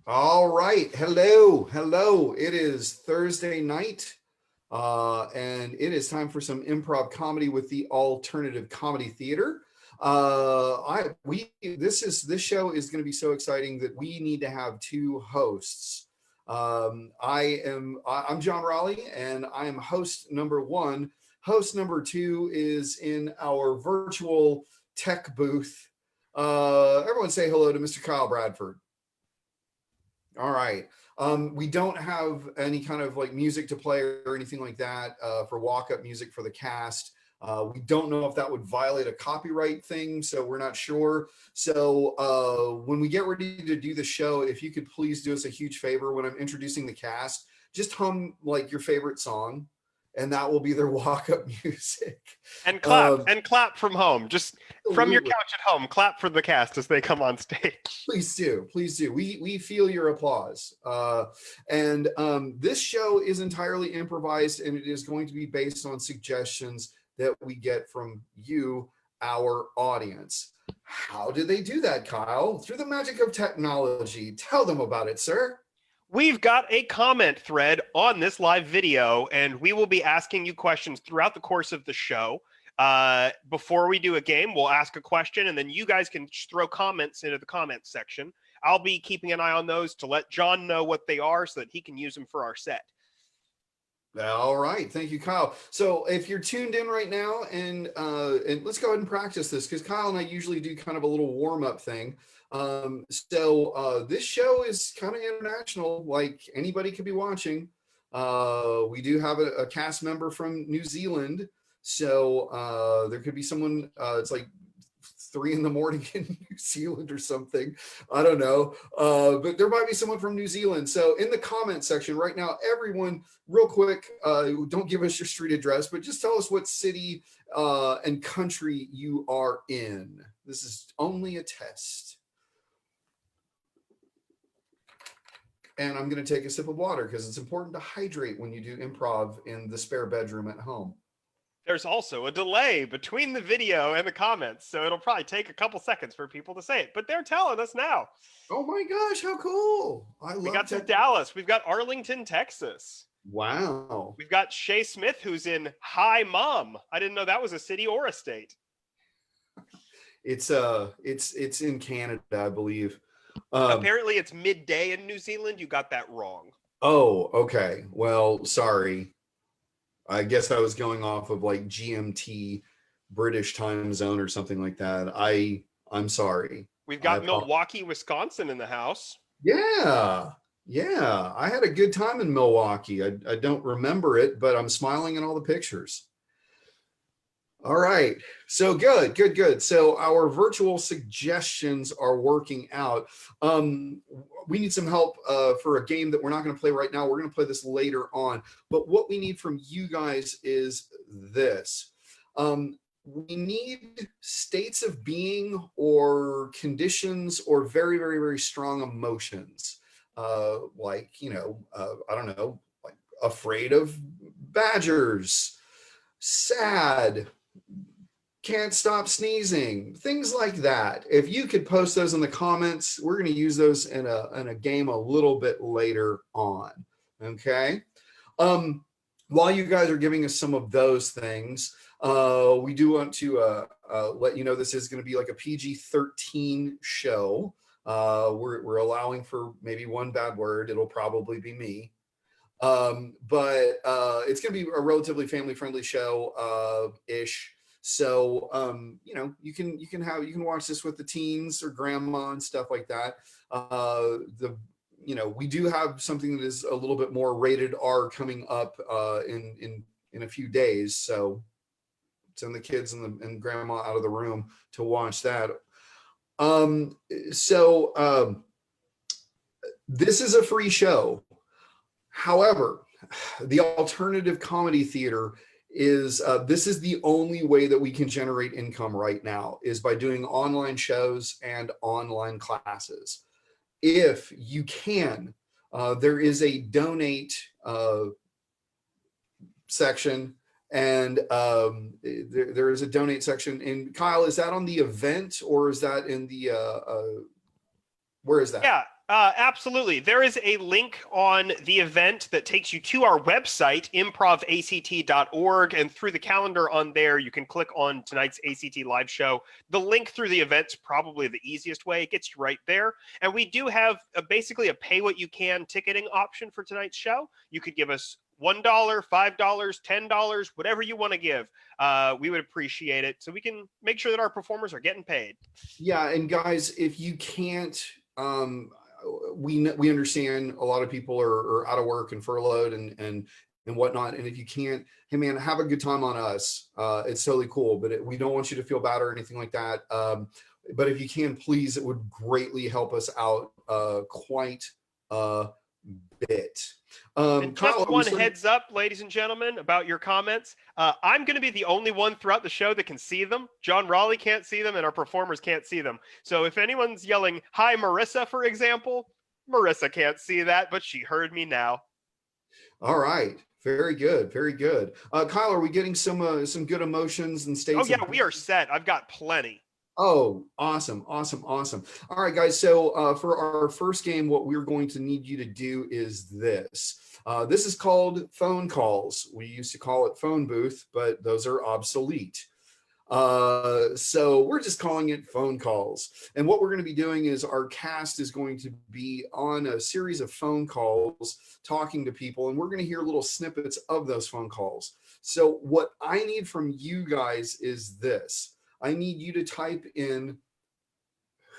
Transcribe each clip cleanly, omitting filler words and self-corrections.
All right. Hello. Hello. It is Thursday night, and it is time for some improv comedy with the Alternative Comedy Theater. This show is going to be so exciting that we need to have two hosts. I'm John Raleigh, and I am host number one. Host number two is in our virtual tech booth. Everyone say hello to Mr. Kyle Bradford. All right. We don't have any kind of like music to play or anything like that for walk-up music for the cast. We don't know if that would violate a copyright thing, so we're not sure. So when we get ready to do the show, if you could please do us a huge favor when I'm introducing the cast, just hum like your favorite song, and that will be their walk-up music. And clap from home. Just from your Absolutely. couch at home, clap for the cast as they come on stage. Please do, please do. We feel your applause. And this show is entirely improvised, and it is going to be based on suggestions that we get from you, our audience. How do they do that, Kyle? Through the magic of technology. Tell them about it, sir. We've got a comment thread on this live video, and we will be asking you questions throughout the course of the show. Before we do a game, we'll ask a question, and then you guys can just throw comments into the comments section. I'll be keeping an eye on those to let John know what they are so that he can use them for our set. All right, thank you, Kyle. So if you're tuned in right now, and let's go ahead and practice this, because Kyle and I usually do kind of a little warm-up thing. This show is kind of international, like anybody could be watching. We do have a cast member from New Zealand, so there could be someone, it's like 3 in the morning in New Zealand or something. I don't know. But there might be someone from New Zealand. So in the comment section right now, everyone, real quick, don't give us your street address, but just tell us what city and country you are in. This is only a test. And I'm going to take a sip of water because it's important to hydrate when you do improv in the spare bedroom at home. There's also a delay between the video and the comments, so it'll probably take a couple seconds for people to say it, but they're telling us now. Oh my gosh, how cool. We got some Dallas. We've got Arlington, Texas. Wow. We've got Shay Smith, who's in Hi Mom. I didn't know that was a city or a state. It's in Canada, I believe. Apparently it's midday in New Zealand. You got that wrong. Oh, okay. Well, sorry. I guess I was going off of like GMT, British time zone or something like that. I'm sorry. We've got Milwaukee, Wisconsin in the house. Yeah. Yeah. I had a good time in Milwaukee. I don't remember it, but I'm smiling in all the pictures. All right. So good. So our virtual suggestions are working out. We need some help for a game that we're not going to play right now. We're going to play this later on. But what we need from you guys is this. We need states of being or conditions or very, very, very strong emotions. I don't know, like afraid of badgers, sad, can't stop sneezing, things like that. If you could post those in the comments, we're going to use those in a game a little bit later on. Okay. While you guys are giving us some of those things, we do want to let you know this is going to be like a PG-13 show. We're allowing for maybe one bad word. It'll probably be me. But it's going to be a relatively family-friendly show ish. So you can watch this with the teens or grandma and stuff like that. We do have something that is a little bit more rated R coming up in a few days. So send the kids and grandma out of the room to watch that. This is a free show. However, the Alternative Comedy Theater is this is the only way that we can generate income right now, is by doing online shows and online classes. If you can, there is a donate section, and there is a donate section. And Kyle, is that on the event or is that in the where is that? Yeah, Absolutely. There is a link on the event that takes you to our website, improvact.org, and through the calendar on there, you can click on tonight's ACT live show. The link through the event's probably the easiest way. It gets you right there. And we do have basically a pay what you can ticketing option for tonight's show. You could give us $1, $5, $10, whatever you want to give. We would appreciate it so we can make sure that our performers are getting paid. Yeah, and guys, if you can't, we understand a lot of people are out of work and furloughed and whatnot. And if you can't, hey man, have a good time on us. It's totally cool, but we don't want you to feel bad or anything like that. But if you can, please, it would greatly help us out quite a bit. And Kyle, just one heads up, ladies and gentlemen, about your comments. I'm going to be the only one throughout the show that can see them. John Raleigh can't see them, and our performers can't see them. So if anyone's yelling, "Hi, Marissa," for example, Marissa can't see that, but she heard me now. All right. Very good. Very good. Kyle, are we getting some good emotions and states? Oh, yeah, we are set. I've got plenty. Oh, awesome. Awesome. Awesome. All right, guys. So for our first game, what we're going to need you to do is this. This is called phone calls. We used to call it phone booth, but those are obsolete. So we're just calling it phone calls. And what we're going to be doing is our cast is going to be on a series of phone calls talking to people, and we're going to hear little snippets of those phone calls. So what I need from you guys is this. I need you to type in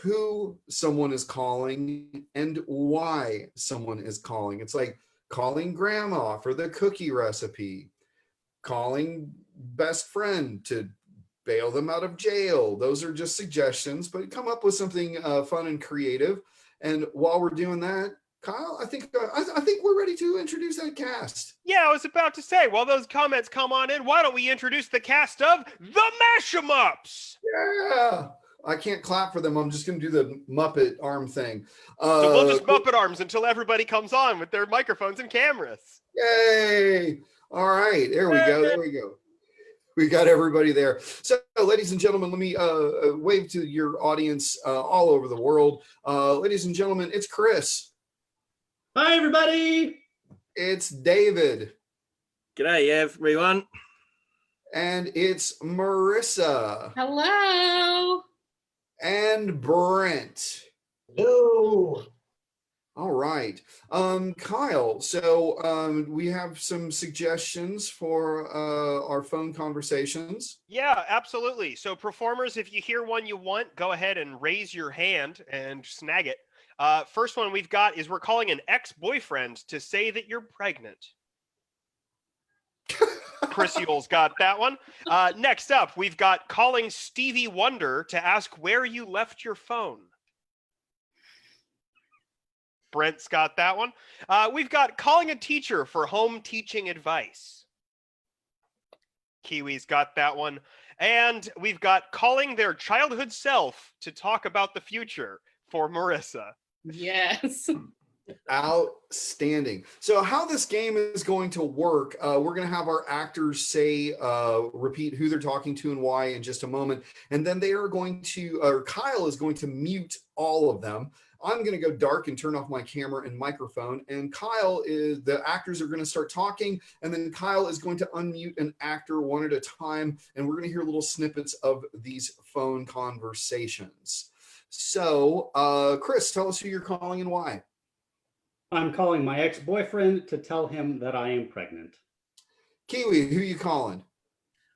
who someone is calling and why someone is calling. It's like calling grandma for the cookie recipe, calling best friend to bail them out of jail. Those are just suggestions, but come up with something fun and creative. And while we're doing that, Kyle, I think we're ready to introduce that cast. Yeah, I was about to say, while those comments come on in, why don't we introduce the cast of The Mash-em-Ups? Yeah. I can't clap for them. I'm just going to do the Muppet arm thing. So we'll just Muppet arms until everybody comes on with their microphones and cameras. Yay. All right. There we go. There we go. We got everybody there. So, ladies and gentlemen, let me wave to your audience all over the world. Ladies and gentlemen, it's Chris. Hi, everybody. It's David. G'day, everyone. And it's Marissa. Hello. And Brent. Hello. All right. Kyle, so we have some suggestions for our phone conversations. Yeah, absolutely. So performers, if you hear one you want, go ahead and raise your hand and snag it. First one we've got is we're calling an ex-boyfriend to say that you're pregnant. Chris Yule's got that one. Next up, we've got calling Stevie Wonder to ask where you left your phone. Brent's got that one. We've got calling a teacher for home teaching advice. Kiwi's got that one. And we've got calling their childhood self to talk about the future for Marissa. Yes. Outstanding. So how this game is going to work, we're going to have our actors say, repeat who they're talking to and why in just a moment. And then they are going to, or Kyle is going to mute all of them. I'm going to go dark and turn off my camera and microphone. And the actors are going to start talking. And then Kyle is going to unmute an actor one at a time. And we're going to hear little snippets of these phone conversations. So, Chris, tell us who you're calling and why. I'm calling my ex-boyfriend to tell him that I am pregnant. Kiwi, who are you calling?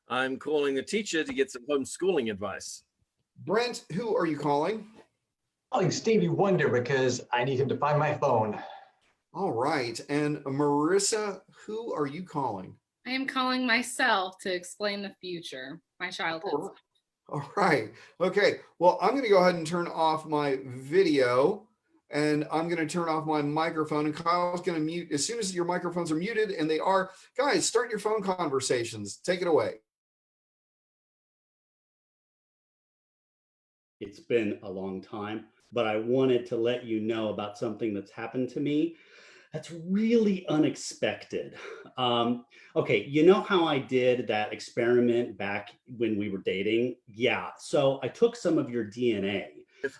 I'm calling the teacher to get some homeschooling advice. Brent, who are you calling? Calling Stevie Wonder because I need him to find my phone. All right. And Marissa, who are you calling? I am calling myself to explain the future, my childhood. All right. Okay. Well, I'm going to go ahead and turn off my video and I'm going to turn off my microphone, and Kyle's going to mute as soon as your microphones are muted, and they are. Guys, start your phone conversations. Take it away. It's been a long time, but I wanted to let you know about something that's happened to me that's really unexpected. Okay, you know how I did that experiment back when we were dating? Yeah, so I took some of your DNA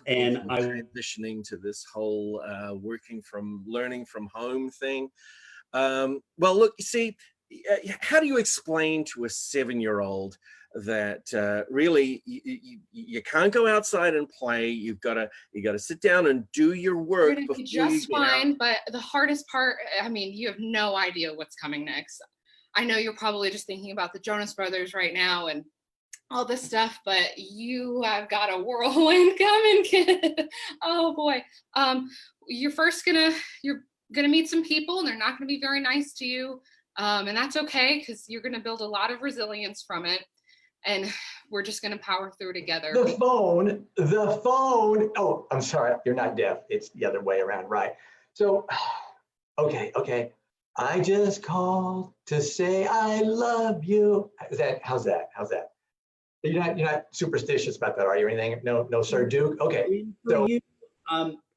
And From I transitioning to this whole learning from home thing. Well, look, you see, how do you explain to a 7-year-old that really you can't go outside and play? You gotta sit down and do your work. You're gonna be just fine, but the hardest part, I mean, you have no idea what's coming next. I know you're probably just thinking about the Jonas Brothers right now and all this stuff, but you have got a whirlwind coming, kid. Oh boy. You're gonna meet some people and they're not gonna be very nice to you. And that's okay, because you're gonna build a lot of resilience from it. And we're just gonna power through together. The phone. Oh, I'm sorry, you're not deaf. It's the other way around, right? So, okay. I just called to say I love you. How's that? You're not superstitious about that, are you? Or anything? No, Sir Duke. Okay. So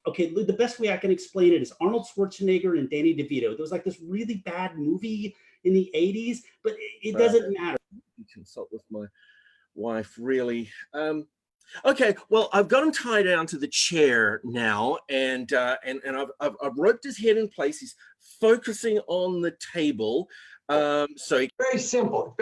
okay, the best way I can explain it is Arnold Schwarzenegger and Danny DeVito. There was like this really bad movie in the 80s, but it doesn't matter. Consult with my wife, really. Okay, well, I've got him tied down to the chair now, and I've roped his head in place. He's focusing on the table. So very simple.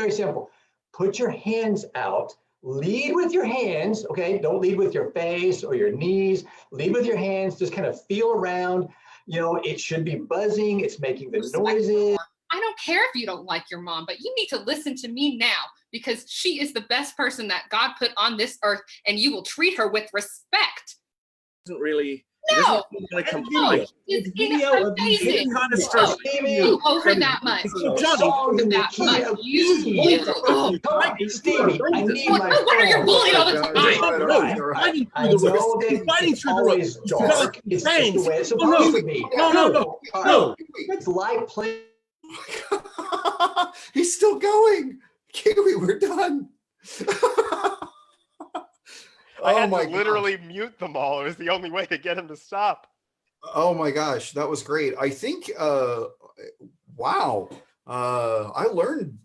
Put your hands out. Lead with your hands, okay? Don't lead with your face or your knees. Lead with your hands. Just kind of feel around. You know, it should be buzzing. It's making the noises. I don't care if you don't like your mom, but you need to listen to me now, because she is the best person that God put on this earth, and you will treat her with respect. Doesn't really. No, Video. it's Video of amazing. Kind of stuff. You owe her that much. Songs in the key of E. Come on, Stevie, I need my What are you phone. bullying all the time? I know that it's always dark. It's just the way it's supposed to be. No. It's like playing. He's still going. Kiwi, we're done. I had my to literally mute them all. It was the only way to get him to stop. Oh my gosh, that was great. I think, wow, I learned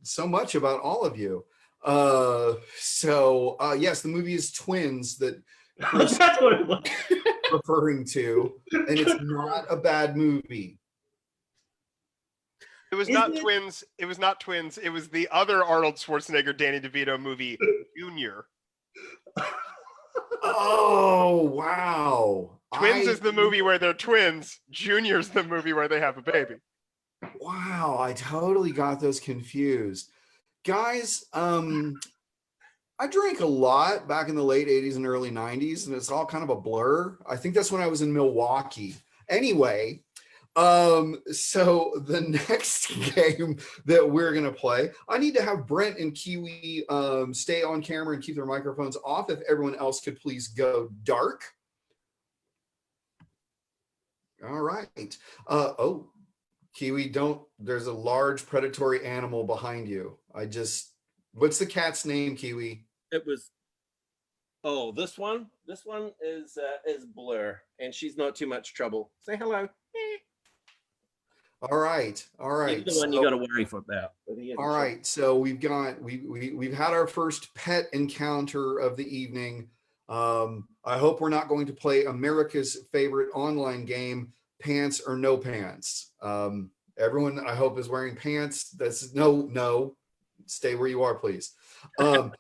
so much about all of you. Yes, the movie is Twins that Chris That's what it was. referring to, and it's not a bad movie. It was Isn't not it? Twins. It was not Twins. It was the other Arnold Schwarzenegger, Danny DeVito movie, Junior. Oh, wow. Twins is the movie where they're twins. Junior's the movie where they have a baby. Wow, I totally got those confused. Guys, I drank a lot back in the late 80s and early 90s, and it's all kind of a blur. I think that's when I was in Milwaukee. Anyway, so the next game that we're going to play, I need to have Brent and Kiwi stay on camera and keep their microphones off. If everyone else could please go dark. All right. Oh, Kiwi, there's a large predatory animal behind you. What's the cat's name, Kiwi? It was. Oh, this one. This one is Blur, and she's not too much trouble. Say hello. All right. He's the one you got to worry about. All right. So we've had our first pet encounter of the evening. I hope we're not going to play America's favorite online game, Pants or No Pants. Everyone, I hope, is wearing pants. That's no. Stay where you are, please. All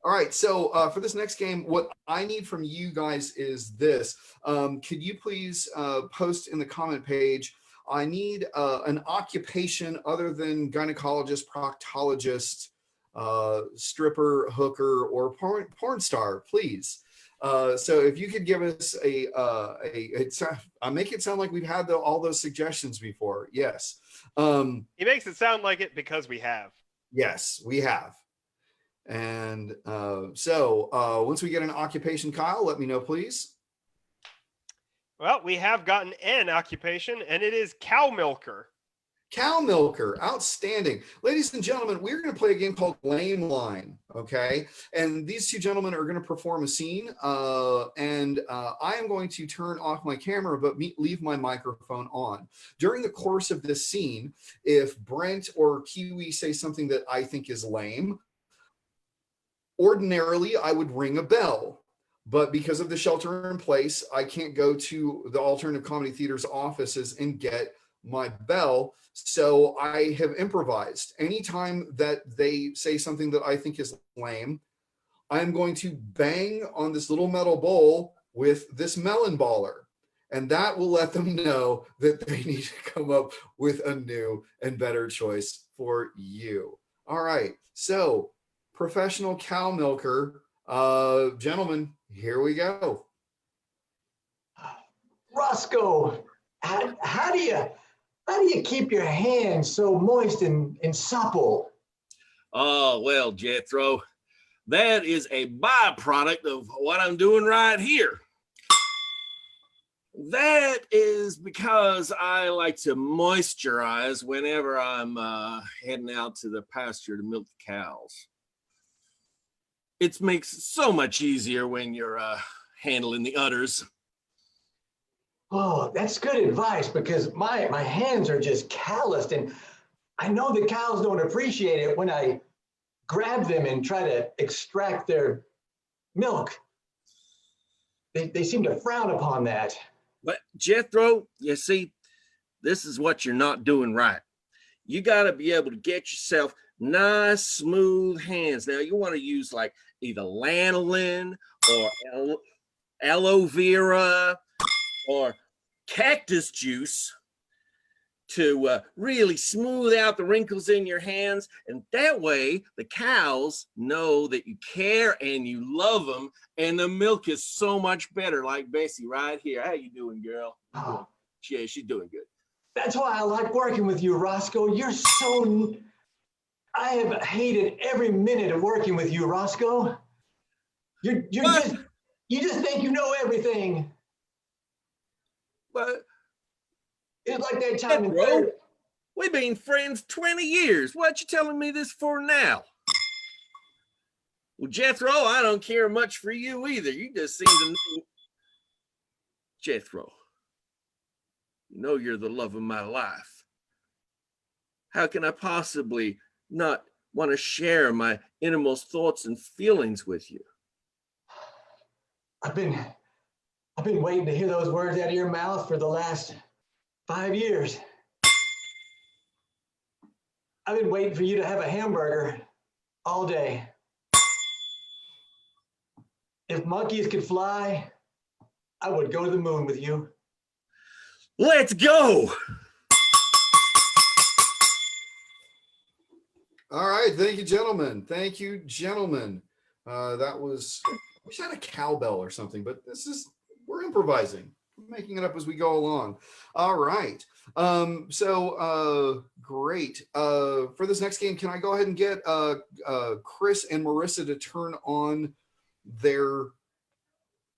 right. So for this next game, what I need from you guys is this. Could you please post in the comment page? I need an occupation other than gynecologist, proctologist, stripper, hooker, or porn star, please. So if you could give us I make it sound like we've had all those suggestions before. Yes. He makes it sound like it because we have. Yes, we have. And so once we get an occupation, Kyle, let me know, please. Well, we have gotten an occupation, and it is cow milker. Cow milker, outstanding. Ladies and gentlemen, we're going to play a game called Lane Line, okay? And these two gentlemen are going to perform a scene, and I am going to turn off my camera, but leave my microphone on. During the course of this scene, if Brent or Kiwi say something that I think is lame, ordinarily I would ring a bell. but because of the shelter in place, I can't go to the Alternative Comedy Theater's offices and get my bell. So I have improvised. Anytime that they say something that I think is lame, I'm going to bang on this little metal bowl with this melon baller. And that will let them know that they need to come up with a new and better choice for you. All right. So, professional cow milker, gentlemen, here we go. Roscoe, how do you keep your hands so moist and supple? Oh, well, Jethro, that is a byproduct of what I'm doing right here. That is because I like to moisturize whenever I'm heading out to the pasture to milk the cows. It makes it so much easier when you're handling the udders. Oh, that's good advice, because my hands are just calloused, and I know the cows don't appreciate it when I grab them and try to extract their milk. They seem to frown upon that. But Jethro, you see, this is what you're not doing right. You got to be able to get yourself nice, smooth hands. Now, you want to use like either lanolin or aloe vera or cactus juice to really smooth out the wrinkles in your hands. And that way the cows know that you care and you love them, and the milk is so much better. Like Bessie right here. How you doing, girl? Oh, Yeah, she's doing good. that's why I like working with you, Roscoe. I have hated every minute of working with you, Roscoe. You just think you know everything. But It's like that time in bro, third. we've been friends 20 years. What you telling me this for now? Well, Jethro, I don't care much for you either. You just seem to know. Jethro, you know you're the love of my life. How can I possibly not want to share my innermost thoughts and feelings with you? I've been waiting to hear those words out of your mouth for the last 5 years. I've been waiting for you to have a hamburger all day. If monkeys could fly, I would go to the moon with you. Let's go. All right. Thank you, gentlemen. Thank you, gentlemen. That was, I wish I had a cowbell or something, but we're improvising. We're making it up as we go along. All right. Great. For this next game, can I go ahead and get Chris and Marissa to turn on their,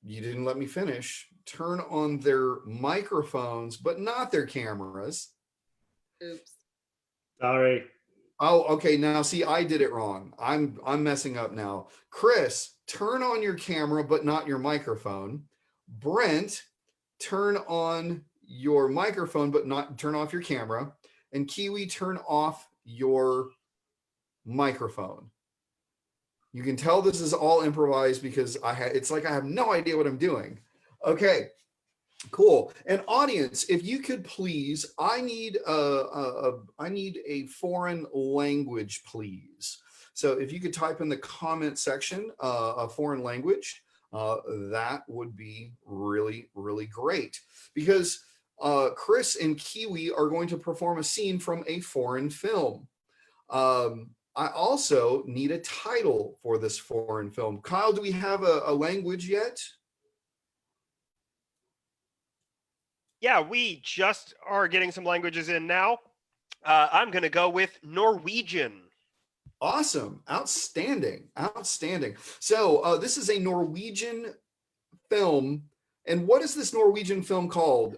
you didn't let me finish, turn on their microphones, but not their cameras. Oops. Sorry. Oh, okay. Now see, I did it wrong. I'm messing up now. Chris, turn on your camera, but not your microphone. Brent, turn on your microphone, but not turn off your camera. And Kiwi, turn off your microphone. You can tell this is all improvised because it's like I have no idea what I'm doing. Okay, cool. And audience, if you could please, I need a foreign language, please. So if you could type in the comment section a foreign language, that would be really, really great, because Chris and Kiwi are going to perform a scene from a foreign film. I also need a title for this foreign film. Kyle, do we have a language yet? Yeah, we just are getting some languages in now. I'm going to go with Norwegian. Awesome. Outstanding. Outstanding. So this is a Norwegian film. And what is this Norwegian film called?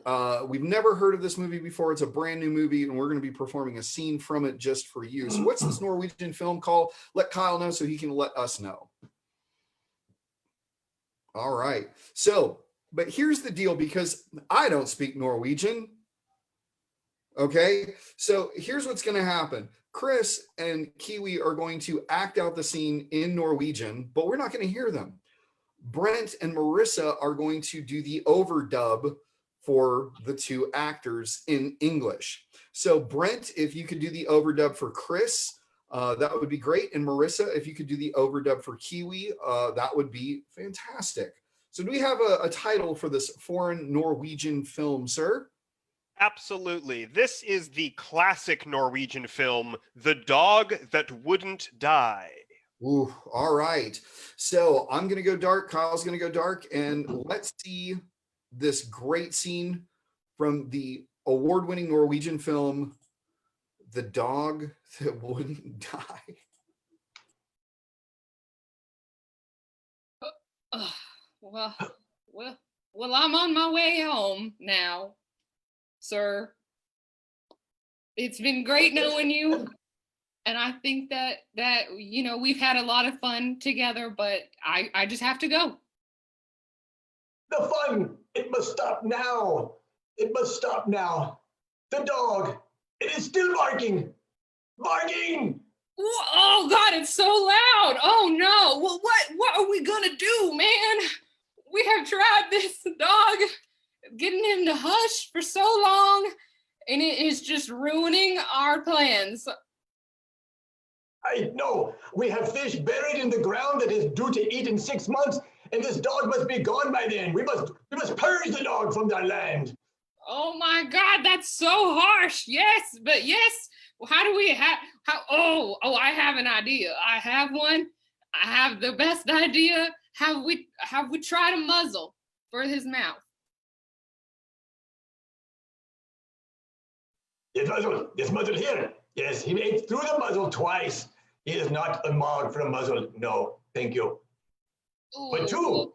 We've never heard of this movie before. It's a brand new movie, and we're going to be performing a scene from it just for you. So what's this Norwegian film called? Let Kyle know so he can let us know. All right. So, but here's the deal, because I don't speak Norwegian. Okay. So here's what's going to happen. Chris and Kiwi are going to act out the scene in Norwegian, but we're not going to hear them. Brent and Marissa are going to do the overdub for the two actors in English. So Brent, if you could do the overdub for Chris, that would be great. And Marissa, if you could do the overdub for Kiwi, that would be fantastic. So do we have a title for this foreign Norwegian film, sir? Absolutely. This is the classic Norwegian film, The Dog That Wouldn't Die. Ooh, all right. So I'm going to go dark. Kyle's going to go dark. And let's see this great scene from the award-winning Norwegian film, The Dog That Wouldn't Die. Well, I'm on my way home now, sir. It's been great knowing you. And I think that we've had a lot of fun together, but I just have to go. The fun, it must stop now. It must stop now. The dog, it is still barking. Barking! Oh God, it's so loud. Oh no. Well, what are we gonna do, man? We have tried this dog, getting him to hush for so long, and it is just ruining our plans. I know. We have fish buried in the ground that is due to eat in 6 months, and this dog must be gone by then. We must purge the dog from our land. Oh my God, that's so harsh. Yes, but yes. How do we have? Oh, I have an idea. I have one. I have the best idea. Have we tried a muzzle for his mouth? This muzzle here. Yes, he ate through the muzzle twice. He is not a mog for a muzzle. No, thank you. Ooh. But two.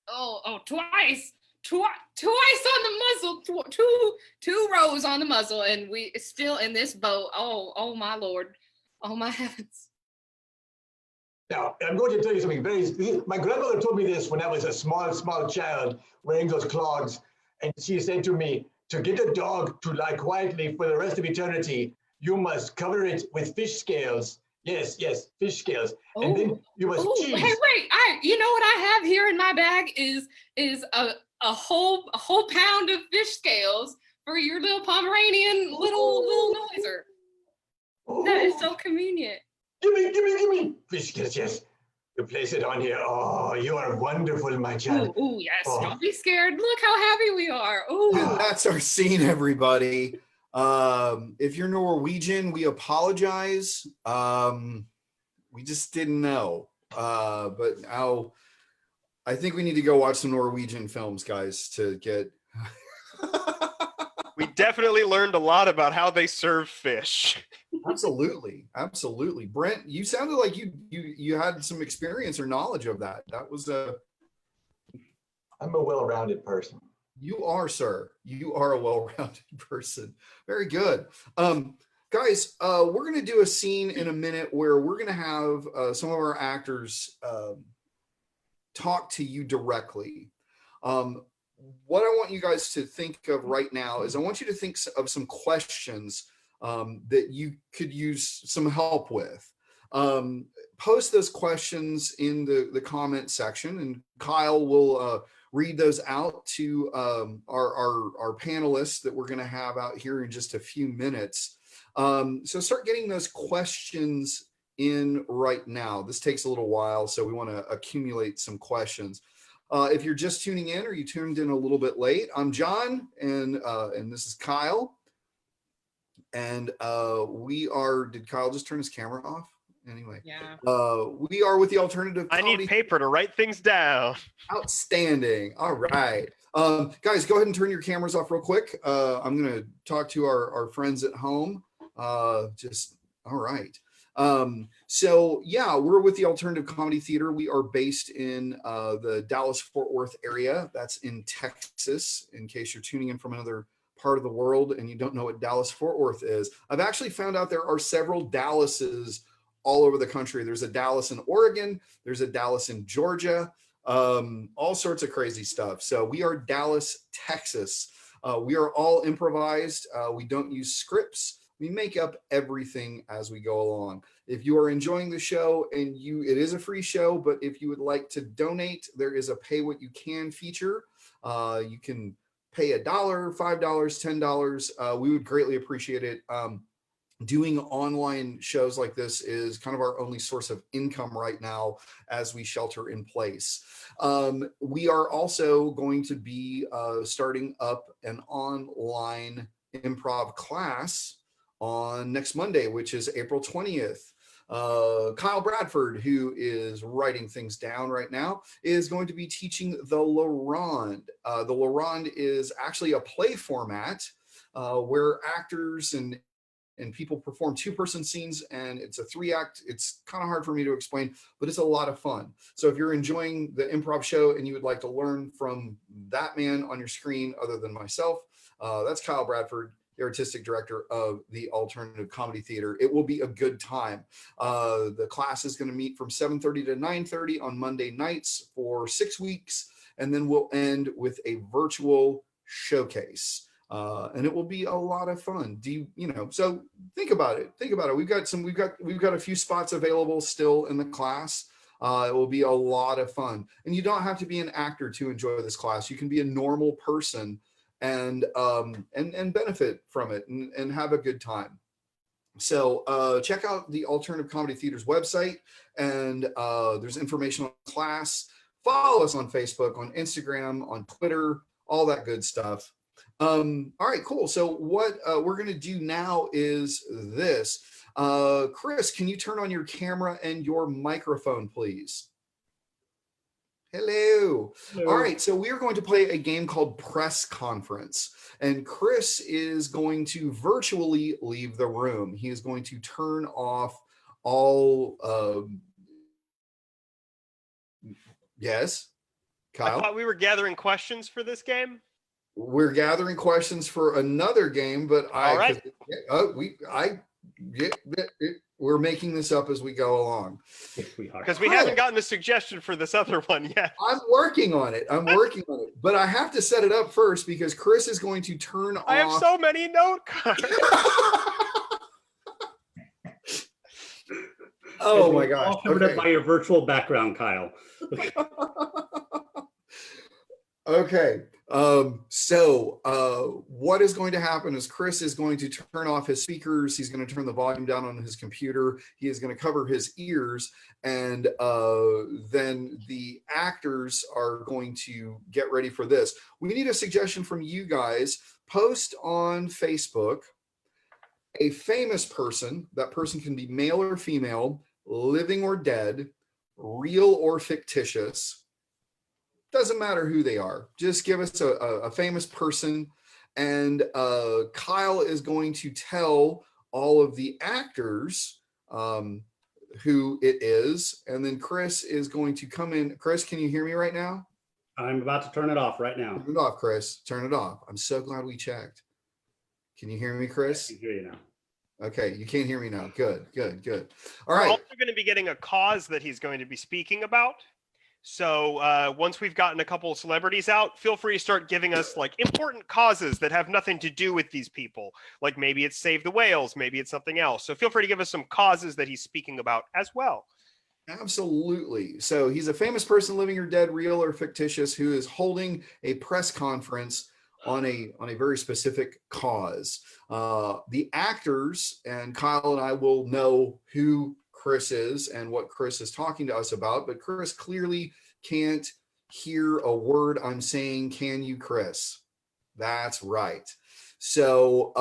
Oh, twice. Twice on the muzzle. Two rows on the muzzle, and we still in this boat. Oh my Lord. Oh my heavens. Now, I'm going to tell you something my grandmother told me this when I was a small child wearing those clogs. And she said to me, to get a dog to lie quietly for the rest of eternity, you must cover it with fish scales. Yes, fish scales. Oh. And then you must cheese. Hey, wait, you know what I have here in my bag is a whole pound of fish scales for your little Pomeranian little noiser. That is so convenient. Give me. Fish scales, yes. You place it on here. Oh, you are wonderful, my child. Ooh, yes. Oh. Don't be scared. Look how happy we are. Ooh. And that's our scene, everybody. If you're Norwegian, we apologize. We just didn't know. But now I think we need to go watch some Norwegian films, guys, to get. We definitely learned a lot about how they serve fish. Absolutely. Brent, you sounded like you had some experience or knowledge of that. That was I'm a well-rounded person. You are, sir. You are a well-rounded person. Very good. Guys, we're going to do a scene in a minute where we're going to have some of our actors talk to you directly. What I want you guys to think of right now is I want you to think of some questions that you could use some help with. Post those questions in the comment section, and Kyle will read those out to our panelists that we're going to have out here in just a few minutes. So start getting those questions in right now. This takes a little while, so we want to accumulate some questions. If you're just tuning in or you tuned in a little bit late, I'm John, and this is Kyle. And we are, did Kyle just turn his camera off? Anyway, Yeah. We are with the Alternative I Comedy. need paper to write things down. Outstanding. All right. Guys, go ahead and turn your cameras off real quick. I'm going to talk to our friends at home. All right. So yeah, we're with the Alternative Comedy Theater. We are based in the Dallas-Fort Worth area. That's in Texas, in case you're tuning in from another part of the world and you don't know what Dallas-Fort Worth is. I've actually found out there are several Dallases all over the country. There's a Dallas in Oregon. There's a Dallas in Georgia. All sorts of crazy stuff. So we are Dallas, Texas. We are all improvised. We don't use scripts. We make up everything as we go along. If you are enjoying the show and it is a free show, but if you would like to donate, there is a pay what you can feature. You can pay $1, $5, $10. We would greatly appreciate it. Doing online shows like this is kind of our only source of income right now as we shelter in place. We are also going to be starting up an online improv class on next Monday, which is April 20th. Kyle Bradford, who is writing things down right now, is going to be teaching the La Ronde. The La Ronde is actually a play format where actors and people perform 2-person scenes, and it's a 3-act. It's kind of hard for me to explain, but it's a lot of fun. So if you're enjoying the improv show and you would like to learn from that man on your screen other than myself, that's Kyle Bradford, the artistic director of the Alternative Comedy Theater. It will be a good time. The class is going to meet from 7:30 to 9:30 on Monday nights for 6 weeks, and then we'll end with a virtual showcase. And it will be a lot of fun. So think about it. We've got a few spots available still in the class. It will be a lot of fun. And you don't have to be an actor to enjoy this class. You can be a normal person and benefit from it and have a good time. So check out the Alternative Comedy Theater's website, and there's information on the class. Follow us on Facebook, on Instagram, on Twitter, all that good stuff. All right, cool. So what we're going to do now is this. Chris, can you turn on your camera and your microphone, please? Hello. All right, so we are going to play a game called Press Conference, and Chris is going to virtually leave the room. He is going to turn off all yes, Kyle? I thought we were gathering questions for this game. We're gathering questions for another game, but All right. We're making this up as we go along. Yes, we are. Because we haven't gotten a suggestion for this other one yet. I'm working on it. But I have to set it up first because Chris is going to turn off. I have so many note cards. Oh my gosh. All covered up by your virtual background, Kyle. Okay. So what is going to happen is Chris is going to turn off his speakers. He's going to turn the volume down on his computer. He is going to cover his ears, and then the actors are going to get ready for this. We need a suggestion from you guys. Post on Facebook a famous person. That person can be male or female, living or dead, real or fictitious. Doesn't matter who they are. Just give us a famous person, and Kyle is going to tell all of the actors who it is, and then Chris is going to come in. Chris, can you hear me right now? I'm about to turn it off right now. Turn it off, Chris. Turn it off. I'm so glad we checked. Can you hear me, Chris? I can hear you now. Okay, you can't hear me now. Good. All We're right. also going to be getting a cause that he's going to be speaking about. So once we've gotten a couple of celebrities out, feel free to start giving us like important causes that have nothing to do with these people. Like maybe it's Save the Whales, maybe it's something else. So feel free to give us some causes that he's speaking about as well. Absolutely. So he's a famous person, living or dead, real or fictitious, who is holding a press conference on a very specific cause. The actors, and Kyle and I will know who Chris is and what Chris is talking to us about, but Chris clearly can't hear a word I'm saying. Can you, Chris? That's right. So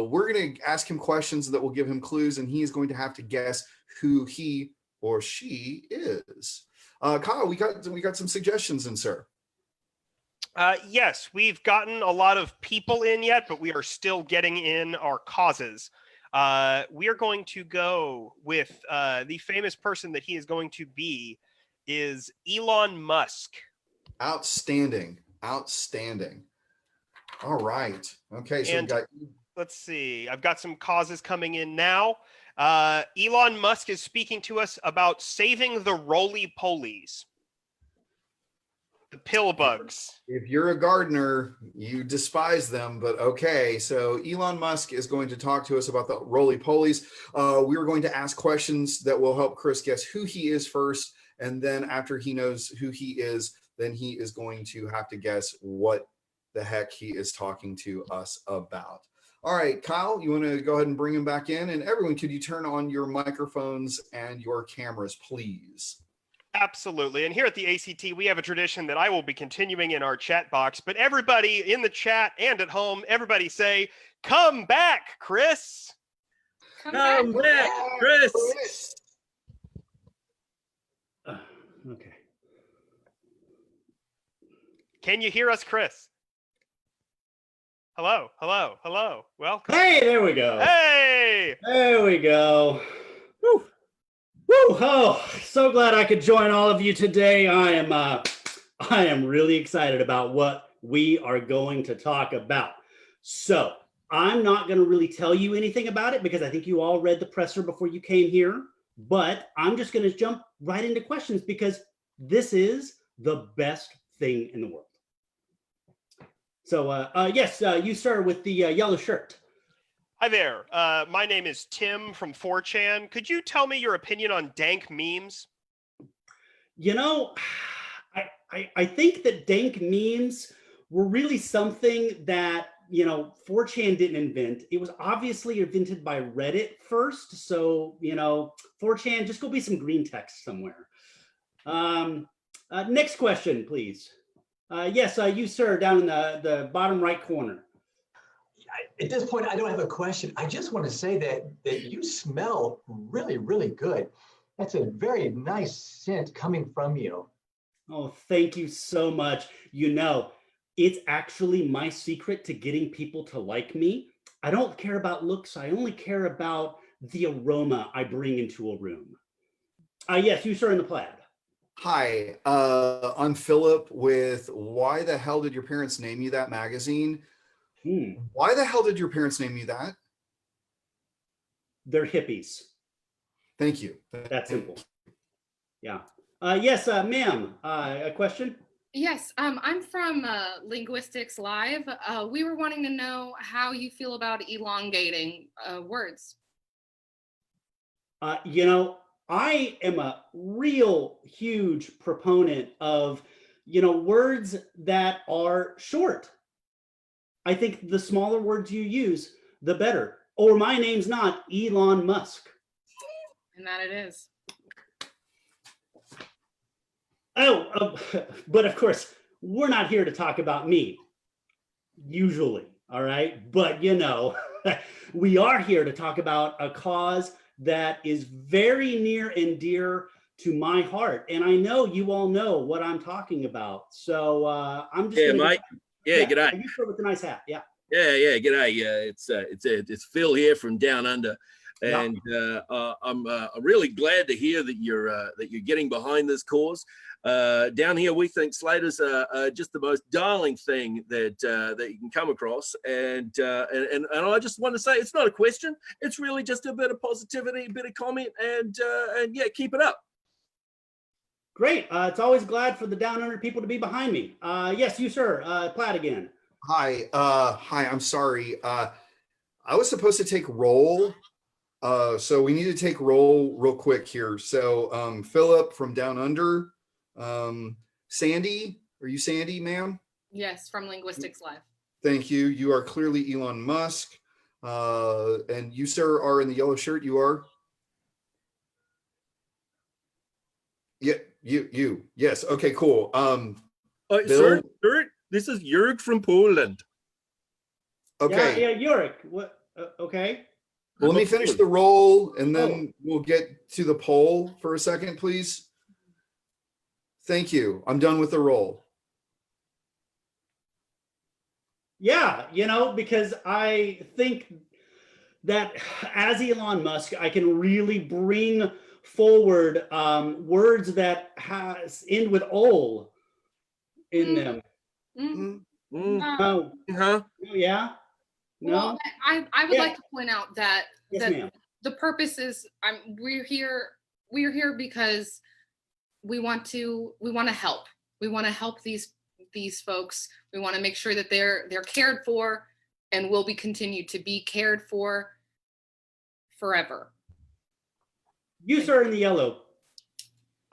we're going to ask him questions that will give him clues, and he's going to have to guess who he or she is. Kyle, we got some suggestions in, sir. Yes, we've gotten a lot of people in yet, but we are still getting in our causes. We are going to go with the famous person that he is going to be is Elon Musk. Outstanding. All right. Okay, so we got. Let's see. I've got some causes coming in now. Elon Musk is speaking to us about saving the roly-polies. The pill bugs. If you're a gardener, you despise them, but okay. So Elon Musk is going to talk to us about the roly-polies. We're going to ask questions that will help Chris guess who he is first. And then after he knows who he is, then he is going to have to guess what the heck he is talking to us about. All right, Kyle, you want to go ahead and bring him back in? And everyone, could you turn on your microphones and your cameras, please? Absolutely. And here at the ACT, we have a tradition that I will be continuing in our chat box. But everybody in the chat and at home, everybody say, "Come back, Chris." Come back, Chris. Okay. Can you hear us, Chris? Hello, hello, hello. Welcome. Hey, there we go. Hey! There we go. Woo. Woo. Oh, so glad I could join all of you today. I am really excited about what we are going to talk about. So I'm not going to really tell you anything about it because I think you all read the presser before you came here, but I'm just going to jump right into questions because this is the best thing in the world. So yes, you start with the yellow shirt. Hi there. My name is Tim from 4chan. Could you tell me your opinion on dank memes? You know, I think that dank memes were really something that, 4chan didn't invent. It was obviously invented by Reddit first. So, 4chan, just go be some green text somewhere. Next question, please. Yes, you, sir, down in the bottom right corner. At this point, I don't have a question. I just want to say that you smell really, really good. That's a very nice scent coming from you. Oh, thank you so much. It's actually my secret to getting people to like me. I don't care about looks. I only care about the aroma I bring into a room. Yes, you, sir, in the plaid. Hi, I'm Philip with Why the Hell Did Your Parents Name You That magazine? Why the hell did your parents name you that? They're hippies. Thank you. That's simple. Yeah. Yes, ma'am, a question? Yes, I'm from Linguistics Live. We were wanting to know how you feel about elongating words. I am a real huge proponent of, words that are short. I think the smaller words you use, the better. Or my name's not Elon Musk. And that it is. Oh, but of course, we're not here to talk about me, usually, all right? But, we are here to talk about a cause that is very near and dear to my heart. And I know you all know what I'm talking about. So I'm just gonna mate. Yeah, g'day. You start with the nice hat. Yeah. Yeah, g'day. It's Phil here from Down Under, and I'm really glad to hear that you're getting behind this cause. Down here, we think Slaters are just the most darling thing that you can come across, and I just want to say it's not a question. It's really just a bit of positivity, a bit of comment, and yeah, keep it up. Great. It's always glad for the Down Under people to be behind me. Yes, you, sir. Plaid again. Hi. I'm sorry. I was supposed to take roll. So we need to take roll real quick here. So Philip from Down Under. Sandy, are you Sandy, ma'am? Yes, from Linguistics Live. Thank you. You are clearly Elon Musk. And you, sir, are in the yellow shirt. You are? Yeah, you. Yes. Okay, cool. Sir, this is Jörg from Poland. Okay. Yeah, Jörg. What? Okay. Well, let me finish the roll and then we'll get to the poll for a second, please. Thank you. I'm done with the roll. Yeah, because I think that as Elon Musk, I can really bring forward words that end with "ol" in them. Oh, yeah. No. Well, I would like to point out that Yes, ma'am. the purpose is we're here because we want to help. We want to help these folks. We want to make sure that they're cared for and will be continued to be cared for forever. You, sir, in the yellow.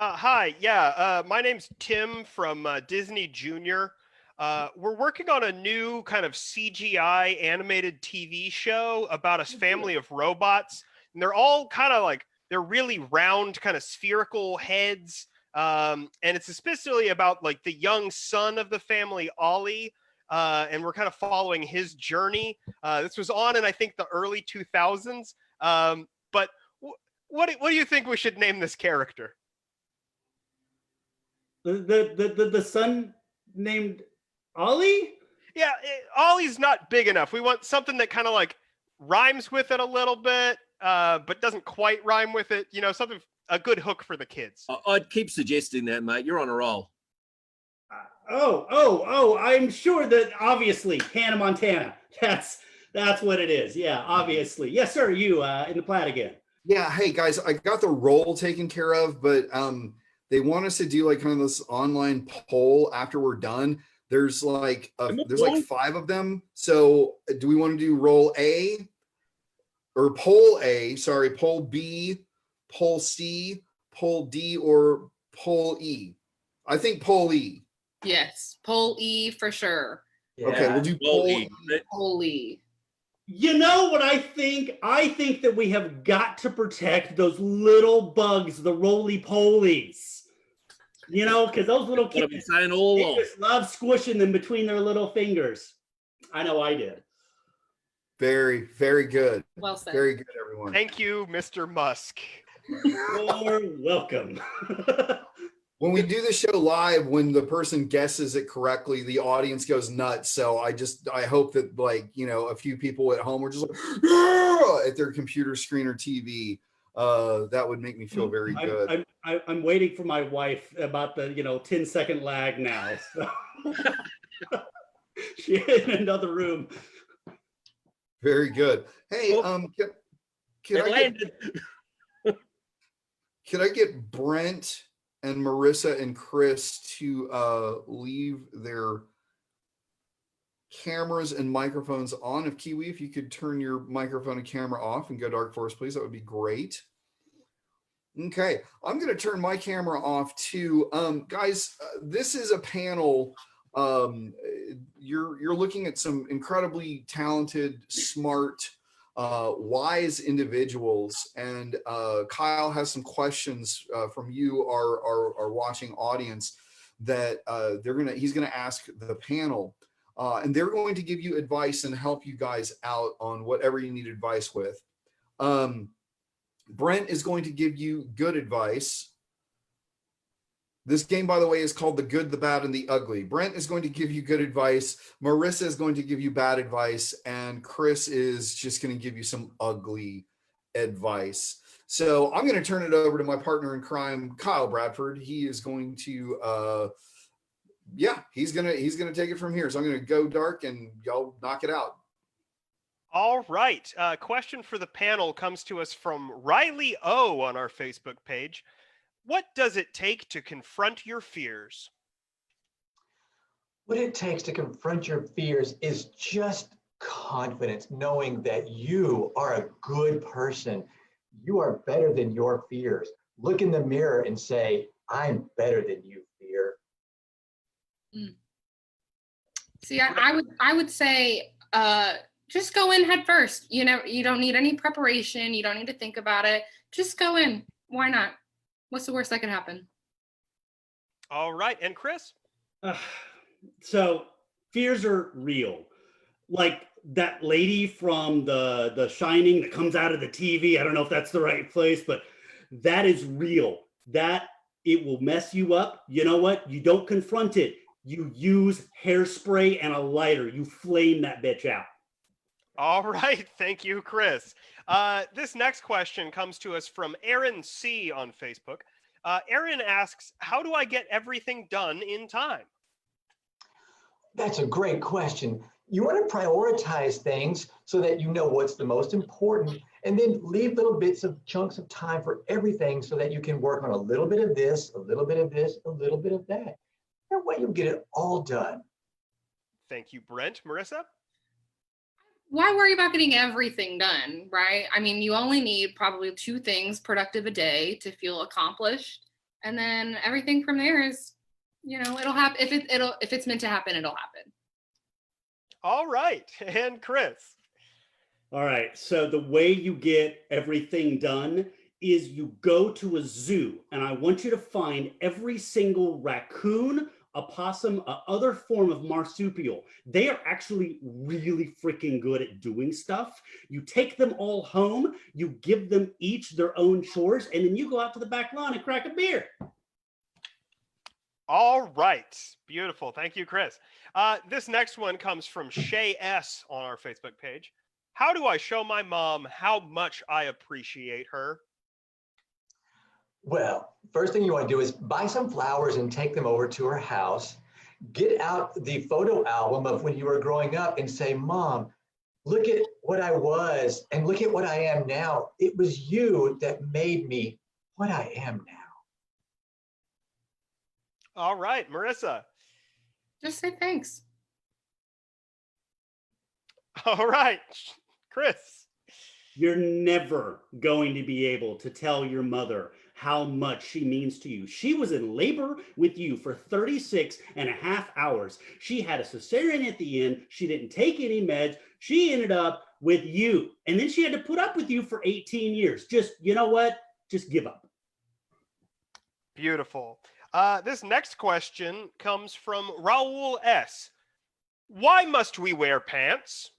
Hi, yeah, my name's Tim from Disney Junior. We're working on a new kind of CGI animated TV show about a family of robots, and they're all kind of like, they're really round, kind of spherical heads, and it's especially about like the young son of the family, Ollie, and we're kind of following his journey. This was on in, I think, the early 2000s, but what do you think we should name this character? The son named Ollie? Yeah, Ollie's not big enough. We want something that kind of like rhymes with it a little bit, but doesn't quite rhyme with it. You know, something, a good hook for the kids. I'd keep suggesting that, mate. You're on a roll. I'm sure that obviously Hannah Montana. That's what it is. Yeah, obviously. Yes, sir. You in the plat again. Yeah, hey guys, I got the role taken care of, but they want us to do like kind of this online poll after we're done. There's like 5 of them. So do we want to do role A or poll A, sorry, poll B, poll C, poll D, or poll E? I think poll E. Yes, poll E for sure. Okay, we'll do poll E. Poll E. You know what I think? I think that we have got to protect those little bugs, the roly-polies. You know, because those little kids, What I've been saying all they along. just love squishing them between their little fingers. I know I did. Very, very good. Well said. Very good, everyone. Thank you, Mr. Musk. You're welcome. When we do the show live, when the person guesses it correctly, the audience goes nuts. So I hope that, like, you know, a few people at home are just like, "Ah!" at their computer screen or TV. That would make me feel very good. I'm waiting for my wife about the 10-second lag now. So. She's in another room. Very good. Hey, can I get Brent and Marissa and Chris to leave their cameras and microphones on? If Kiwi, if you could turn your microphone and camera off and go dark forest, please, that would be great. Okay, I'm going to turn my camera off too. Guys, this is a panel. You're looking at some incredibly talented, smart, wise individuals, and Kyle has some questions from you, our watching audience, that he's gonna ask the panel, and they're going to give you advice and help you guys out on whatever you need advice with. Brent is going to give you good advice. This game, by the way, is called The Good, the Bad, and the Ugly. Brent is going to give you good advice. Marissa is going to give you bad advice. And Chris is just going to give you some ugly advice. So I'm going to turn it over to my partner in crime, Kyle Bradford. He is going to, he's going to take it from here. So I'm going to go dark and y'all knock it out. All right. Question for the panel comes to us from Riley O on our Facebook page. What does it take to confront your fears? What it takes to confront your fears is just confidence, knowing that you are a good person. You are better than your fears. Look in the mirror and say, I'm better than you, fear. See, I would say just go in head first. You don't need any preparation. You don't need to think about it. Just go in. Why not? What's the worst that can happen? All right. And Chris? So fears are real. Like that lady from the Shining that comes out of the TV. I don't know if that's the right place, but that is real. That it will mess you up. You know what? You don't confront it. You use hairspray and a lighter. You flame that bitch out. All right. Thank you, Chris. This next question comes to us from Aaron C. on Facebook. Aaron asks, how do I get everything done in time? That's a great question. You want to prioritize things so that you know what's the most important, and then leave little bits of chunks of time for everything so that you can work on a little bit of this, a little bit of this, a little bit of that. That way you'll get it all done. Thank you, Brent. Marissa? Why worry about getting everything done, right? I mean, you only need probably 2 things productive a day to feel accomplished, and then everything from there is, it'll happen. If it's meant to happen, it'll happen. All right. And Chris? All right. So the way you get everything done is you go to a zoo, and I want you to find every single raccoon, opossum, other form of marsupial. They are actually really freaking good at doing stuff. You take them all home, you give them each their own chores, and then you go out to the back lawn and crack a beer. All right. Beautiful. Thank you, Chris. This next one comes from Shay S. on our Facebook page. How do I show my mom how much I appreciate her? Well, first thing you want to do is buy some flowers and take them over to her house. Get out the photo album of when you were growing up and say, Mom, look at what I was and look at what I am now. It was you that made me what I am now. All right, Marissa. Just say thanks. All right, Chris. You're never going to be able to tell your mother how much she means to you. She was in labor with you for 36 and a half hours. She had a cesarean at the end. She didn't take any meds. She ended up with you. And then she had to put up with you for 18 years. Just, you know what? Just give up. Beautiful. This next question comes from Raul S. Why must we wear pants?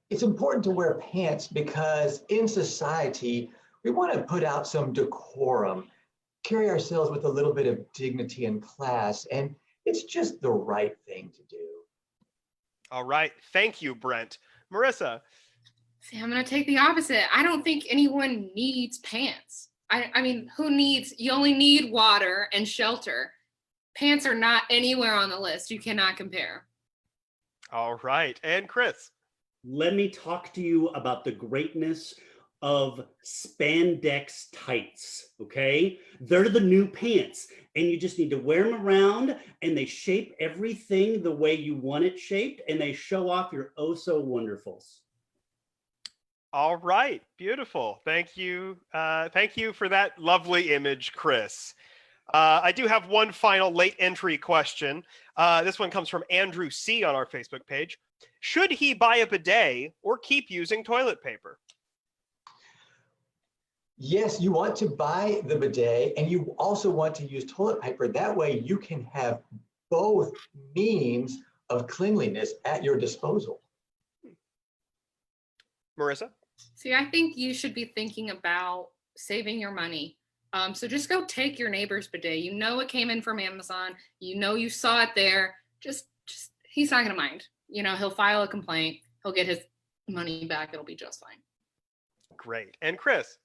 It's important to wear pants because in society, we want to put out some decorum, carry ourselves with a little bit of dignity and class, and it's just the right thing to do. All right. Thank you, Brent. Marissa. See, I'm going to take the opposite. I don't think anyone needs pants. I mean, you only need water and shelter. Pants are not anywhere on the list. You cannot compare. All right. And Chris. Let me talk to you about the greatness of spandex tights, okay? They're the new pants, and you just need to wear them around, and they shape everything the way you want it shaped, and they show off your oh so wonderfuls. All right. Beautiful. Thank you. Thank you for that lovely image, Chris. I do have one final late entry question. This one comes from Andrew C. on our Facebook page. Should he buy a bidet or keep using toilet paper? Yes, you want to buy the bidet and you also want to use toilet paper. That way you can have both means of cleanliness at your disposal. Marissa? See, I think you should be thinking about saving your money. So just go take your neighbor's bidet. You know it came in from Amazon. You know you saw it there. Just he's not going to mind. He'll file a complaint. He'll get his money back. It'll be just fine. Great. And Chris?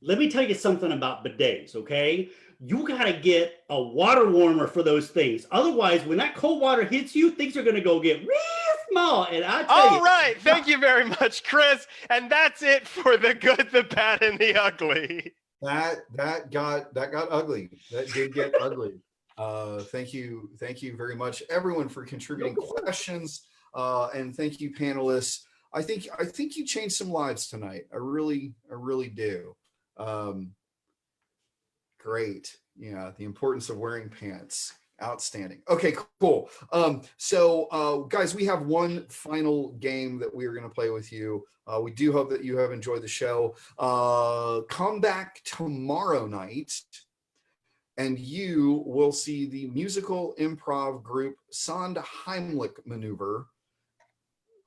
Let me tell you something about bidets, okay? You gotta get a water warmer for those things. Otherwise, when that cold water hits you, things are gonna go get real small. And I tell you. All right. Thank you very much, Chris. And that's it for the good, the bad, and the ugly. That got ugly. That did get ugly. Thank you very much, everyone, for contributing questions, and thank you, panelists. I think you changed some lives tonight. I really do. Great. Yeah, the importance of wearing pants. Outstanding. Okay, cool. So guys, we have one final game that we are going to play with you. We do hope that you have enjoyed the show. Come back tomorrow night and you will see the musical improv group Sondheimlich Maneuver.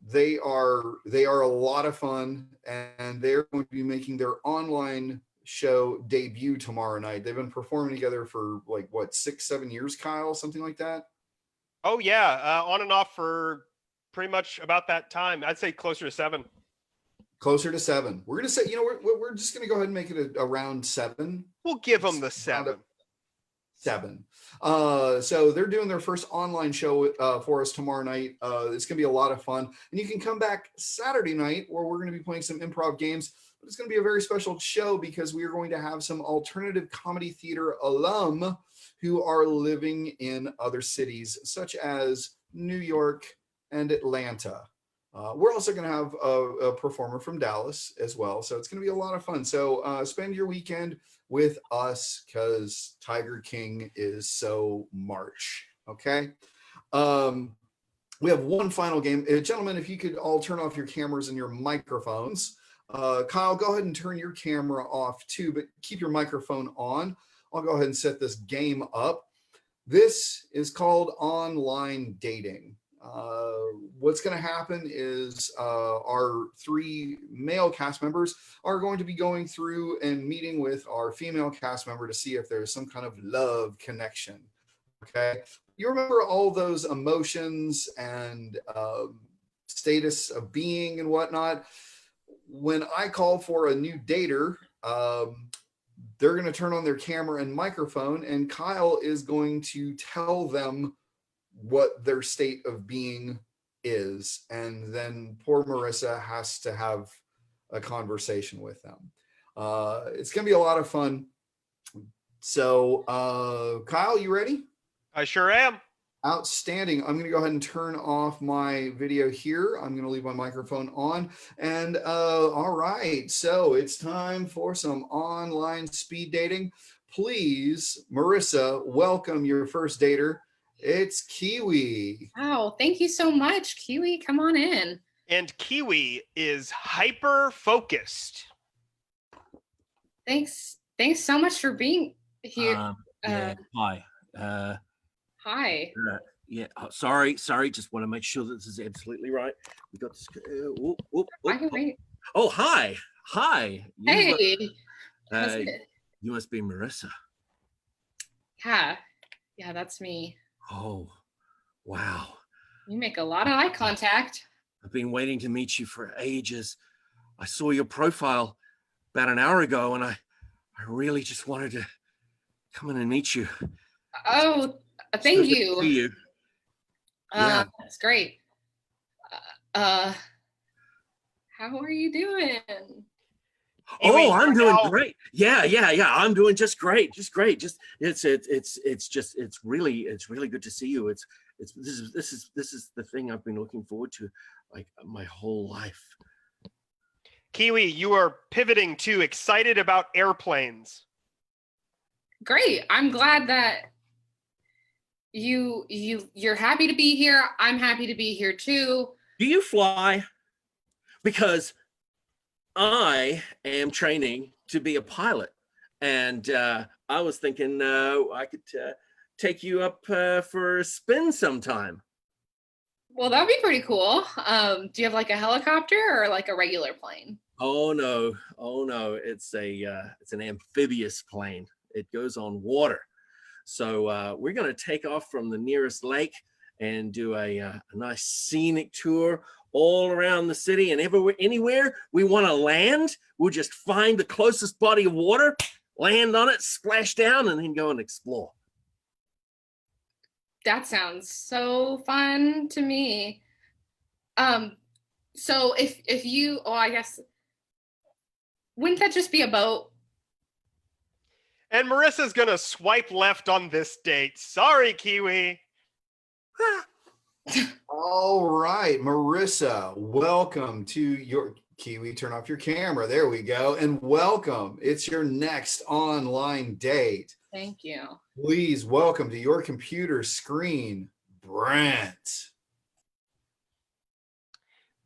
They are a lot of fun, and they're going to be making their online show debut tomorrow night. They've been performing together for 6-7 years, Kyle, something like that. Oh yeah, on and off for pretty much about that time. I'd say closer to 7. Closer to 7. We're gonna say, we're just gonna go ahead and make it around 7. We'll give them the 7. 7. So they're doing their first online show for us tomorrow night. It's going to be a lot of fun. And you can come back Saturday night where we're going to be playing some improv games. But it's going to be a very special show because we are going to have some alternative comedy theater alum who are living in other cities, such as New York and Atlanta. We're also going to have a performer from Dallas as well. So it's going to be a lot of fun. So spend your weekend with us because Tiger King is so March. Okay. We have one final game. Gentlemen, if you could all turn off your cameras and your microphones. Kyle, go ahead and turn your camera off too, but keep your microphone on. I'll go ahead and set this game up. This is called online dating. What's going to happen is our 3 male cast members are going to be going through and meeting with our female cast member to see if there's some kind of love connection. Okay. You remember all those emotions and status of being and whatnot. When I call for a new dater, they're going to turn on their camera and microphone, and Kyle is going to tell them what their state of being is. And then poor Marissa has to have a conversation with them. It's going to be a lot of fun. So, Kyle, you ready? I sure am. Outstanding. I'm going to go ahead and turn off my video here. I'm going to leave my microphone on. And all right, so it's time for some online speed dating. Please, Marissa, welcome your first dater. It's Kiwi. Wow, thank you so much, Kiwi. Come on in. And Kiwi is hyper focused. Thanks so much for being here. Yeah, hi. Hi. Yeah, sorry. Just want to make sure that this is absolutely right. We got this. I can wait. Oh, hi. Hey. You must be Marissa. Yeah, that's me. Oh, wow. You make a lot of eye contact. I've been waiting to meet you for ages. I saw your profile about an hour ago, and I really just wanted to come in and meet you. Oh, thank So good to you. see you. Yeah. That's great. How are you doing? Kiwi, Oh, I'm doing now- great. Yeah. I'm doing just great. It's really good to see you. This is the thing I've been looking forward to like my whole life. Kiwi, you are pivoting to excited about airplanes. Great. I'm glad that you're happy to be here. I'm happy to be here too. Do you fly? Because I am training to be a pilot, and I was thinking I could take you up for a spin sometime. Well, that'd be pretty cool. Do you have like a helicopter or like a regular plane? Oh no, it's an amphibious plane. It goes on water. So we're going to take off from the nearest lake and do a nice scenic tour all around the city, and anywhere we want to land, we'll just find the closest body of water, land on it, splash down, and then go and explore. That sounds so fun to me. So if you, I guess, wouldn't that just be a boat? And Marissa's gonna swipe left on this date. Sorry, Kiwi. All right, Marissa, welcome to your Kiwi. Turn off your camera. There we go. And welcome. It's your next online date. Thank you. Please welcome to your computer screen, Brent.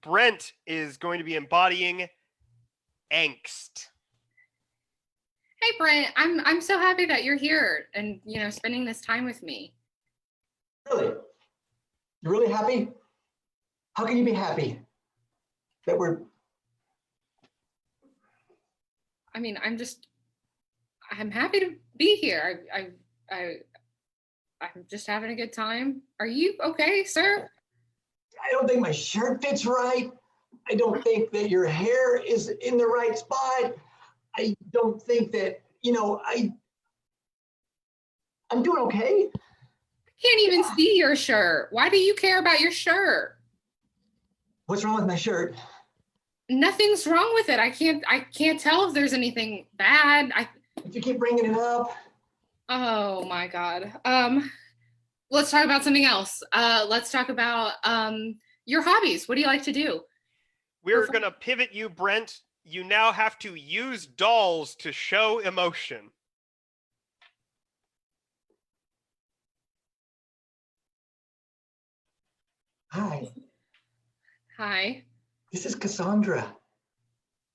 Brent is going to be embodying angst. Hey Brent, I'm so happy that you're here and spending this time with me. Really? You're really happy? How can you be happy that we're... I mean, I'm happy to be here. I'm just having a good time. Are you okay, sir? I don't think my shirt fits right. I don't think that your hair is in the right spot. I don't think that, I'm doing okay. Can't even see your shirt. Why do you care about your shirt? What's wrong with my shirt? Nothing's wrong with it. I can't tell if there's anything bad. If you keep bringing it up. Oh my God. Let's talk about something else. Let's talk about your hobbies. What do you like to do? We're going to pivot you, Brent. You now have to use dolls to show emotion. Hi, Hi. this is Cassandra.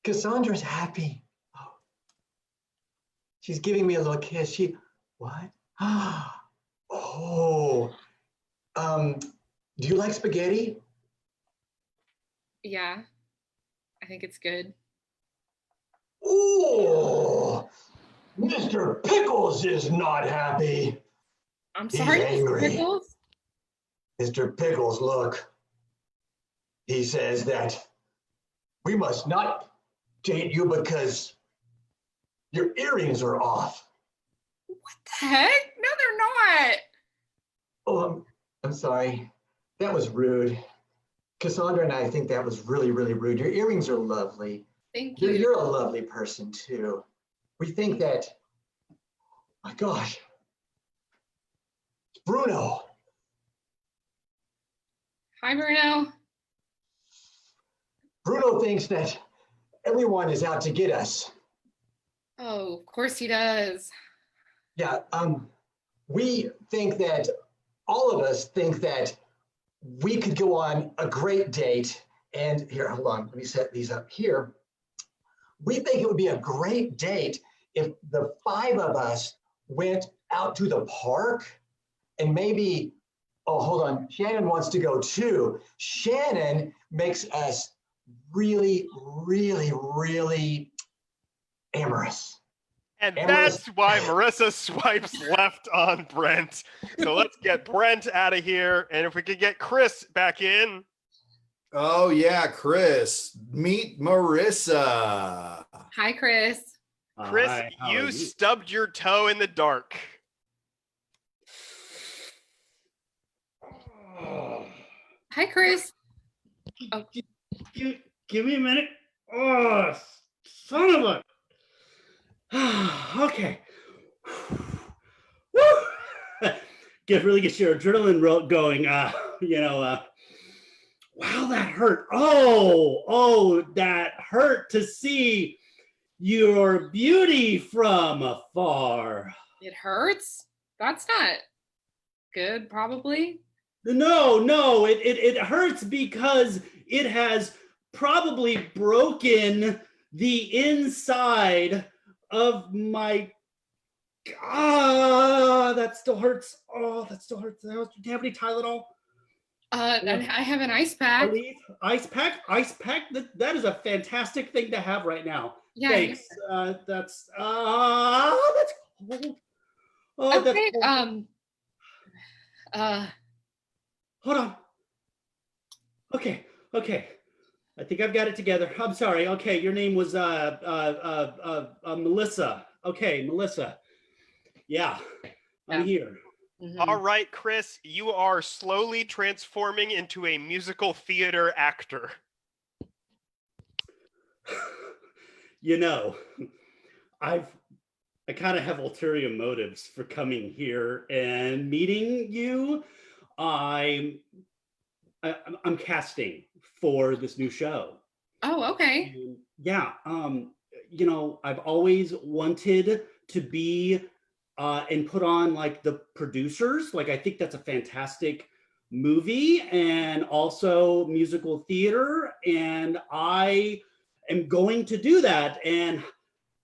Cassandra's happy. Oh. She's giving me a little kiss. What? Oh. Do you like spaghetti? Yeah, I think it's good. Oh, Mr. Pickles is not happy. I'm He's sorry, Mr. angry. Pickles. Mr. Pickles, look. He says that we must not date you because your earrings are off. Heck? No, they're not. Oh, I'm sorry. That was rude. Cassandra and I think that was really, really rude. Your earrings are lovely. Thank you. You're a lovely person too. We think that, my gosh, Bruno. Hi, Bruno. Bruno thinks that everyone is out to get us. Oh, of course he does. Yeah, we think that, all of us think that we could go on a great date. And here, hold on, let me set these up here. We think it would be a great date if the 5 of us went out to the park and maybe, oh, hold on, Shannon wants to go too. Shannon makes us really, really, really amorous. And Amorous. that's why Marissa swipes left on Brent. So let's get Brent out of here. And if we could get Chris back in. Oh yeah, Chris. Meet Marissa. Hi, Chris. Chris, Hi, how are you stubbed your toe in the dark. Hi, Chris. Give me a minute. Oh, son of a. Okay. Woo! Really gets your adrenaline going. Wow, that hurt. Oh, that hurt to see your beauty from afar. It hurts? That's not good, probably. No, it hurts because it has probably broken the inside of my. That still hurts. Oh, that still hurts. Do you have any Tylenol? I have an ice pack. Ice pack. That is a fantastic thing to have right now. Yeah. Thanks. That's cold. Oh, that's Okay. cold. Hold on. Okay. I think I've got it together. I'm sorry. Okay, your name was Melissa. Okay, Melissa. Yeah, I'm here. Mhm. All right, Chris, you are slowly transforming into a musical theater actor. You know, I kind of have ulterior motives for coming here and meeting you. I'm casting for this new show. Oh, okay. And yeah, I've always wanted to be and put on like the producers. Like, I think that's a fantastic movie and also musical theater. And I am going to do that. And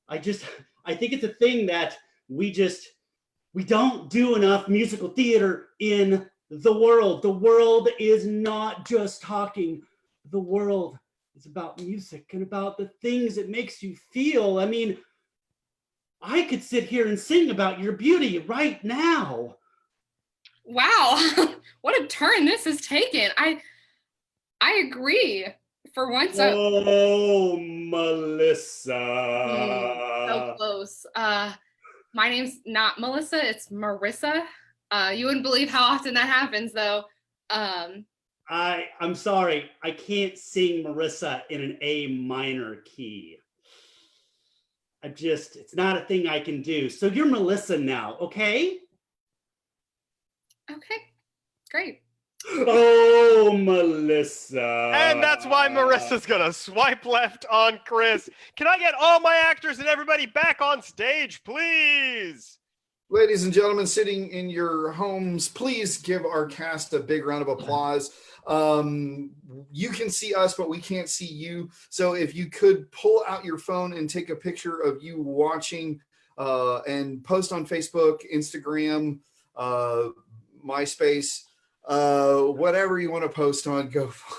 I think it's a thing that we don't do enough musical theater in the world. The world is not just talking. The world is about music and about the things it makes you feel. I mean, I could sit here and sing about your beauty right now. Wow. What a turn this has taken. I agree. For once. Oh, Melissa. So close. My name's not Melissa, it's Marissa. You wouldn't believe how often that happens though. I'm sorry, I can't sing Marissa in an A minor key. It's not a thing I can do. So you're Melissa now, okay? Okay, great. Oh, Melissa. And that's why Marissa's gonna swipe left on Chris. Can I get all my actors and everybody back on stage, please? Ladies and gentlemen sitting in your homes, please give our cast a big round of applause. You can see us, but we can't see you. So if you could pull out your phone and take a picture of you watching and post on Facebook, Instagram, MySpace, whatever you want to post on, go for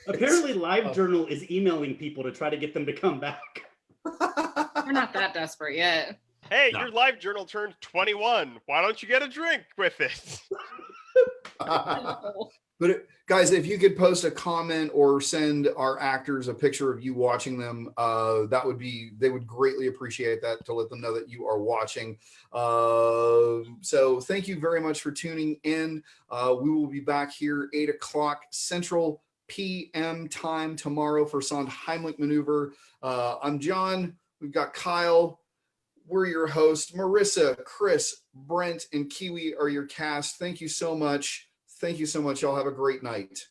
it. Apparently LiveJournal is emailing people to try to get them to come back. We're not that desperate yet. Hey, No. your live journal turned 21. Why don't you get a drink with it? But guys, if you could post a comment or send our actors a picture of you watching them, they would greatly appreciate that, to let them know that you are watching. So thank you very much for tuning in. We will be back here 8 o'clock Central PM time tomorrow for Sondheimlich Maneuver. I'm John. We've got Kyle. We're your host. Marissa, Chris, Brent, and Kiwi are your cast. Thank you so much. Thank you so much. Y'all have a great night.